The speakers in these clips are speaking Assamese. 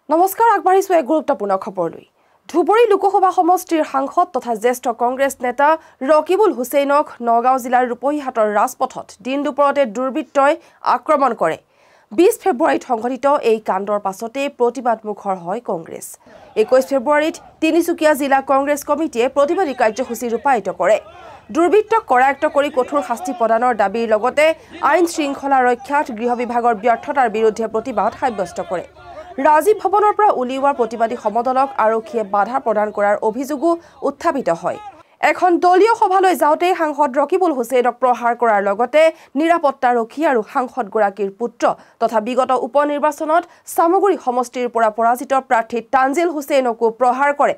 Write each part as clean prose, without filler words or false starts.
নমস্কাৰ আগবাঢ়িছো এক গুৰুত্বপূৰ্ণ খবৰলৈ ধুবুৰী লোকসভা সমষ্টিৰ সাংসদ তথা জ্যেষ্ঠ কংগ্ৰেছ নেতা ৰকিবুল হুছেইনক নগাঁও জিলাৰ ৰূপহীহাটৰ ৰাজপথত দিন দুপৰতে দুৰ্বৃত্তই আক্ৰমণ কৰে 20 ফেব্ৰুৱাৰীত সংঘটিত এই কাণ্ডৰ পাছতে প্ৰতিবাদমুখৰ হয় কংগ্ৰেছ 21 ফেব্ৰুৱাৰীত তিনিচুকীয়া জিলা কংগ্ৰেছ কমিটিয়ে প্ৰতিবাদী কাৰ্যসূচী ৰূপায়িত কৰে দুৰ্বৃত্তক কৰায়ত্ব কৰি কঠোৰ শাস্তি প্ৰদানৰ দাবীৰ লগতে আইন শৃংখলা ৰক্ষাত গৃহ বিভাগৰ ব্যৰ্থতাৰ বিৰুদ্ধে প্ৰতিবাদ সাব্যস্ত কৰে ৰাজীৱ ভৱনৰ পৰা উলিওৱা প্ৰতিবাদী সমদলক আৰক্ষীয়ে বাধা প্ৰদান কৰাৰ অভিযোগো উত্থাপিত হয় এখন দলীয় সভালৈ যাওঁতে সাংসদ ৰকিবুল হুছেইনক প্ৰহাৰ কৰাৰ লগতে নিৰাপত্তাৰক্ষী আৰু সাংসদ গৰাকীৰ পুত্ৰ তথা বিগত উপনিৰ্বাচনত সামগুৰি সমষ্টিৰ পৰা পৰাজিত প্ৰাৰ্থী তানজিল হুছেইনকো প্ৰহাৰ কৰে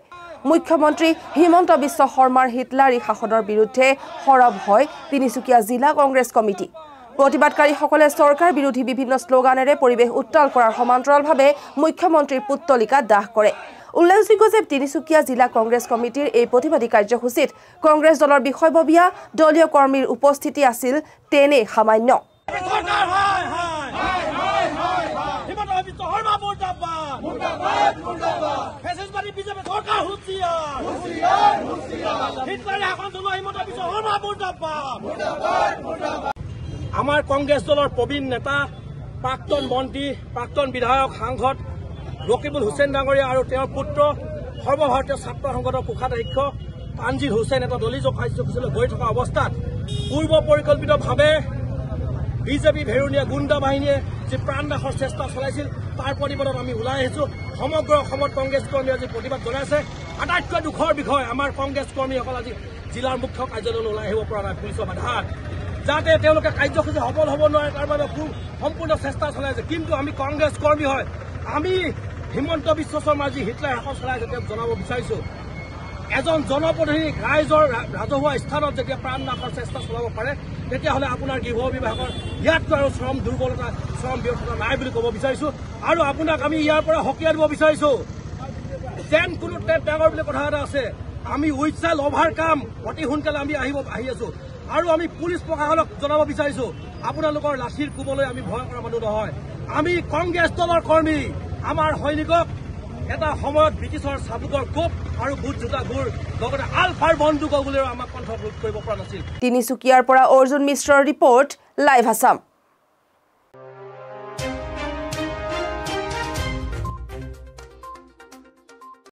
মুখ্যমন্ত্ৰী হিমন্ত বিশ্ব শৰ্মাৰ হিটলাৰী শাসনৰ বিৰুদ্ধে সৰব হয় তিনিচুকীয়া জিলা কংগ্ৰেছ কমিটি প্ৰতিবাদকাৰীসকলে চৰকাৰ বিৰোধী বিভিন্ন স্লোগানেৰে পৰিৱেশ উত্তাল কৰাৰ সমান্তৰালভাৱে মুখ্যমন্ত্ৰীৰ পুত্তলিকা দাহ কৰে উল্লেখযোগ্য যে তিনিচুকীয়া জিলা কংগ্ৰেছ কমিটিৰ এই প্ৰতিবাদী কাৰ্যসূচীত কংগ্ৰেছ দলৰ বিষয়ববীয়া দলীয় কৰ্মীৰ উপস্থিতি আছিল তেনে সামান্য আমাৰ কংগ্ৰেছ দলৰ প্ৰবীণ নেতা প্ৰাক্তন মন্ত্ৰী প্ৰাক্তন বিধায়ক সাংসদ ৰকিবুল হুছেইন ডাঙৰীয়া আৰু তেওঁৰ পুত্ৰ সৰ্বভাৰতীয় ছাত্ৰ সংসদৰ কোষাধ্যক্ষ তানজিল হুছেইন এটা দলীয় কাৰ্যসূচীলৈ গৈ থকা অৱস্থাত পূৰ্ব পৰিকল্পিতভাৱে বিজেপি ভেৰুনীয়া গুণ্ডা বাহিনীয়ে যি প্ৰাণনাশৰ চেষ্টা চলাইছিল তাৰ প্ৰতিবাদত আমি ওলাই আহিছো সমগ্ৰ অসমত কংগ্ৰেছ কৰ্মীয়ে আজি প্ৰতিবাদ জনাইছে আটাইতকৈ দুখৰ বিষয় আমাৰ কংগ্ৰেছ কৰ্মীসকল আজি জিলাৰ মুখ্য কাৰ্যালয়লৈ ওলাই আহিব পৰা নাই পুলিচৰ বাধাত যাতে তেওঁলোকে কাৰ্যসূচী সফল হ'ব নোৱাৰে তাৰ বাবে সম্পূৰ্ণ চেষ্টা চলাইছে কিন্তু আমি কংগ্ৰেছ কৰ্মী হয় আমি হিমন্ত বিশ্ব শৰ্মাৰ যি হিটলাৰ শাসন চলাইছে তেওঁক জনাব বিচাৰিছো এজন জনপ্ৰতিনিধিক ৰাইজৰ ৰাজহুৱা স্থানত যেতিয়া প্ৰাণনাশৰ চেষ্টা চলাব পাৰে তেতিয়াহ'লে আপোনাৰ গৃহ বিভাগৰ ইয়াতকৈ আৰু চৰম দুৰ্বলতা চৰম ব্যৰ্থতা নাই বুলি ক'ব বিচাৰিছো আৰু আপোনাক আমি ইয়াৰ পৰা সকীয়াই দিব বিচাৰিছো যেন কোনো টেপ ডাঙৰ বুলি কথা এটা আছে আমি উইথ শ্বেল অভাৰকাম অতি সোনকালে আমি আহি আছো আৰু আমি পুলিচ প্ৰশাসনক জনাব বিচাৰিছো আপোনালোকৰ লাঠিৰ কোবলৈ আমি ভয় কৰা মানুহ নহয় আমি কংগ্ৰেছ দলৰ কৰ্মী আমাৰ সৈনিকক এটা সময়ত ব্ৰিটিছৰ চাবুকৰ কোপ আৰু বুট জোতা গুৰ লগতে আলফাৰ বন্দুকৰ গুলিও আমাক কণ্ঠ ৰোধ কৰিব পৰা নাছিল তিনিচুকীয়াৰ পৰা অৰ্জুন মিশ্ৰৰ ৰিপৰ্ট লাইভ আছাম।